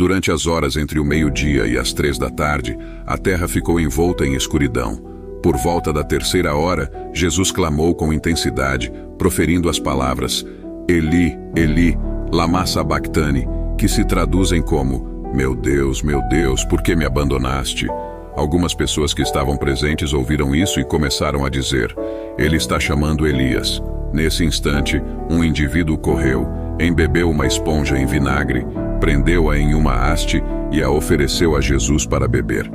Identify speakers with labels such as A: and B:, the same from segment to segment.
A: Durante as horas entre o meio-dia e as 3 da tarde, a terra ficou envolta em escuridão. Por volta da 3ª hora, Jesus clamou com intensidade, proferindo as palavras Eli, Eli, lama sabachthani, que se traduzem como meu Deus, por que me abandonaste? Algumas pessoas que estavam presentes ouviram isso e começaram a dizer, ele está chamando Elias. Nesse instante, um indivíduo correu, embebeu uma esponja em vinagre, prendeu-a em uma haste e a ofereceu a Jesus para beber.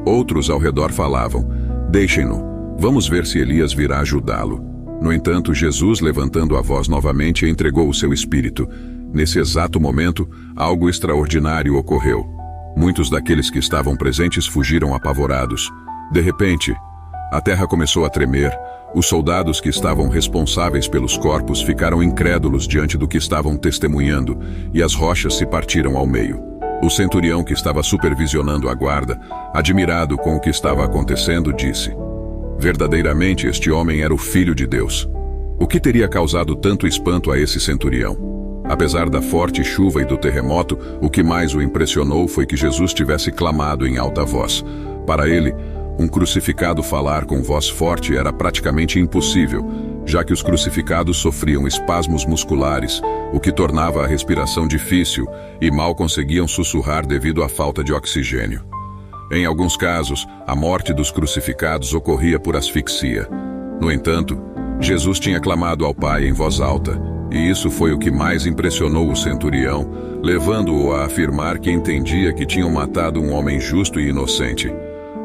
A: Outros ao redor falavam, deixem-no, vamos ver se Elias virá ajudá-lo. No entanto, Jesus, levantando a voz novamente, entregou o seu espírito. Nesse exato momento, algo extraordinário ocorreu. Muitos daqueles que estavam presentes fugiram apavorados. De repente, a terra começou a tremer. Os soldados que estavam responsáveis pelos corpos ficaram incrédulos diante do que estavam testemunhando, e as rochas se partiram ao meio. O centurião que estava supervisionando a guarda, admirado com o que estava acontecendo, disse, verdadeiramente este homem era o Filho de Deus. O que teria causado tanto espanto a esse centurião? Apesar da forte chuva e do terremoto, o que mais o impressionou foi que Jesus tivesse clamado em alta voz. Para ele, um crucificado falar com voz forte era praticamente impossível, já que os crucificados sofriam espasmos musculares, o que tornava a respiração difícil e mal conseguiam sussurrar devido à falta de oxigênio. Em alguns casos, a morte dos crucificados ocorria por asfixia. No entanto, Jesus tinha clamado ao Pai em voz alta, e isso foi o que mais impressionou o centurião, levando-o a afirmar que entendia que tinham matado um homem justo e inocente.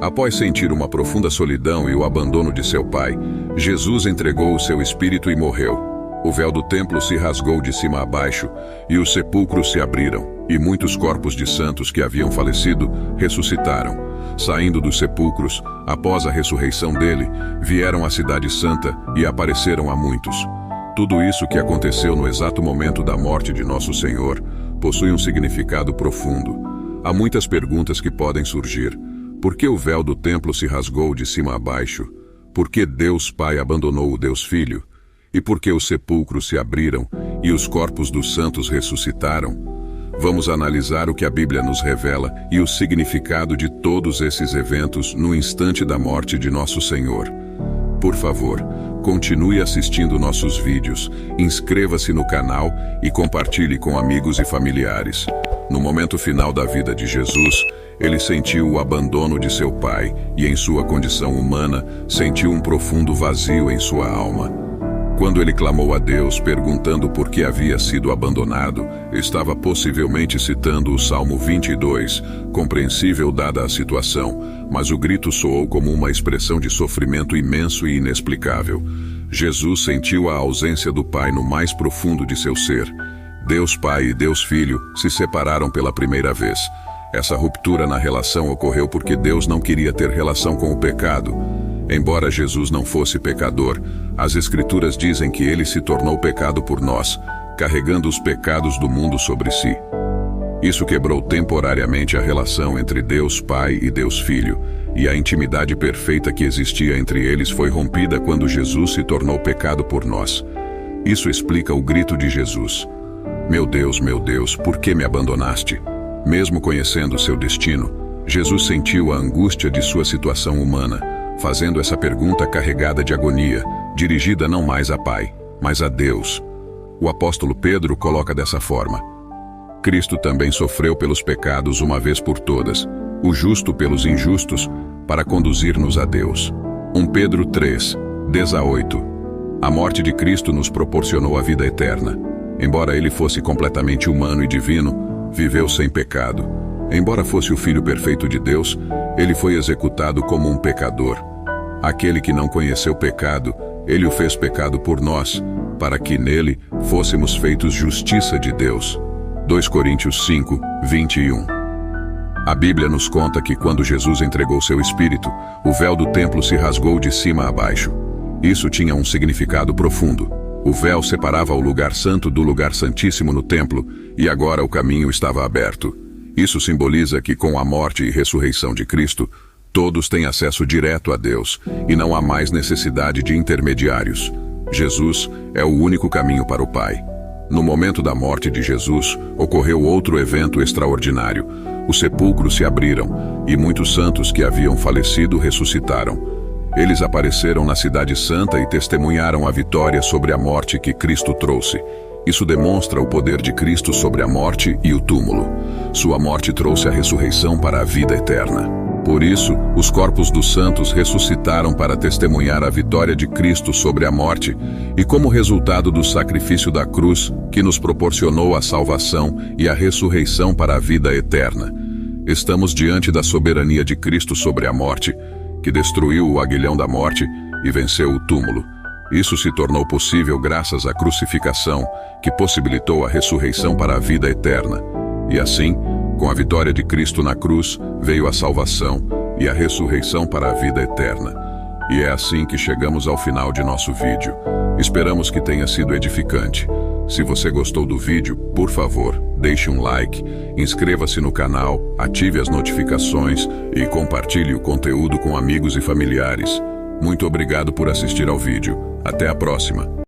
A: Após sentir uma profunda solidão e o abandono de seu pai, Jesus entregou o seu espírito e morreu. O véu do templo se rasgou de cima a baixo, e os sepulcros se abriram, e muitos corpos de santos que haviam falecido ressuscitaram. Saindo dos sepulcros, após a ressurreição dele, vieram à cidade santa e apareceram a muitos. Tudo isso que aconteceu no exato momento da morte de nosso Senhor possui um significado profundo. Há muitas perguntas que podem surgir. Por que o véu do templo se rasgou de cima a baixo? Por que Deus Pai abandonou o Deus Filho? E por que os sepulcros se abriram e os corpos dos santos ressuscitaram? Vamos analisar o que a Bíblia nos revela e o significado de todos esses eventos no instante da morte de nosso Senhor. Por favor, continue assistindo nossos vídeos, inscreva-se no canal e compartilhe com amigos e familiares. No momento final da vida de Jesus, ele sentiu o abandono de seu pai e, em sua condição humana, sentiu um profundo vazio em sua alma. Quando ele clamou a Deus, perguntando por que havia sido abandonado, estava possivelmente citando o Salmo 22, compreensível dada a situação, mas o grito soou como uma expressão de sofrimento imenso e inexplicável. Jesus sentiu a ausência do Pai no mais profundo de seu ser. Deus Pai e Deus Filho se separaram pela primeira vez. Essa ruptura na relação ocorreu porque Deus não queria ter relação com o pecado. Embora Jesus não fosse pecador, as Escrituras dizem que ele se tornou pecado por nós, carregando os pecados do mundo sobre si. Isso quebrou temporariamente a relação entre Deus Pai e Deus Filho, e a intimidade perfeita que existia entre eles foi rompida quando Jesus se tornou pecado por nós. Isso explica o grito de Jesus. Meu Deus, por que me abandonaste? Mesmo conhecendo seu destino, Jesus sentiu a angústia de sua situação humana, fazendo essa pergunta carregada de agonia, dirigida não mais a Pai, mas a Deus. O apóstolo Pedro coloca dessa forma: Cristo também sofreu pelos pecados uma vez por todas, o justo pelos injustos, para conduzir-nos a Deus. 1 Pedro 3, 18. A morte de Cristo nos proporcionou a vida eterna. Embora ele fosse completamente humano e divino, viveu sem pecado. Embora fosse o Filho perfeito de Deus, ele foi executado como um pecador. Aquele que não conheceu pecado, ele o fez pecado por nós, para que nele fôssemos feitos justiça de Deus. 2 Coríntios 5, 21. A Bíblia nos conta que quando Jesus entregou seu espírito, o véu do templo se rasgou de cima a baixo. Isso tinha um significado profundo. O véu separava o lugar santo do lugar santíssimo no templo, e agora o caminho estava aberto. Isso simboliza que com a morte e ressurreição de Cristo, todos têm acesso direto a Deus, e não há mais necessidade de intermediários. Jesus é o único caminho para o Pai. No momento da morte de Jesus, ocorreu outro evento extraordinário. Os sepulcros se abriram, e muitos santos que haviam falecido ressuscitaram. Eles apareceram na Cidade Santa e testemunharam a vitória sobre a morte que Cristo trouxe. Isso demonstra o poder de Cristo sobre a morte e o túmulo. Sua morte trouxe a ressurreição para a vida eterna. Por isso, os corpos dos santos ressuscitaram para testemunhar a vitória de Cristo sobre a morte e como resultado do sacrifício da cruz, que nos proporcionou a salvação e a ressurreição para a vida eterna. Estamos diante da soberania de Cristo sobre a morte, que destruiu o aguilhão da morte e venceu o túmulo. Isso se tornou possível graças à crucificação, que possibilitou a ressurreição para a vida eterna. E assim, com a vitória de Cristo na cruz, veio a salvação e a ressurreição para a vida eterna. E é assim que chegamos ao final de nosso vídeo. Esperamos que tenha sido edificante. Se você gostou do vídeo, por favor, deixe um like, inscreva-se no canal, ative as notificações e compartilhe o conteúdo com amigos e familiares. Muito obrigado por assistir ao vídeo. Até a próxima!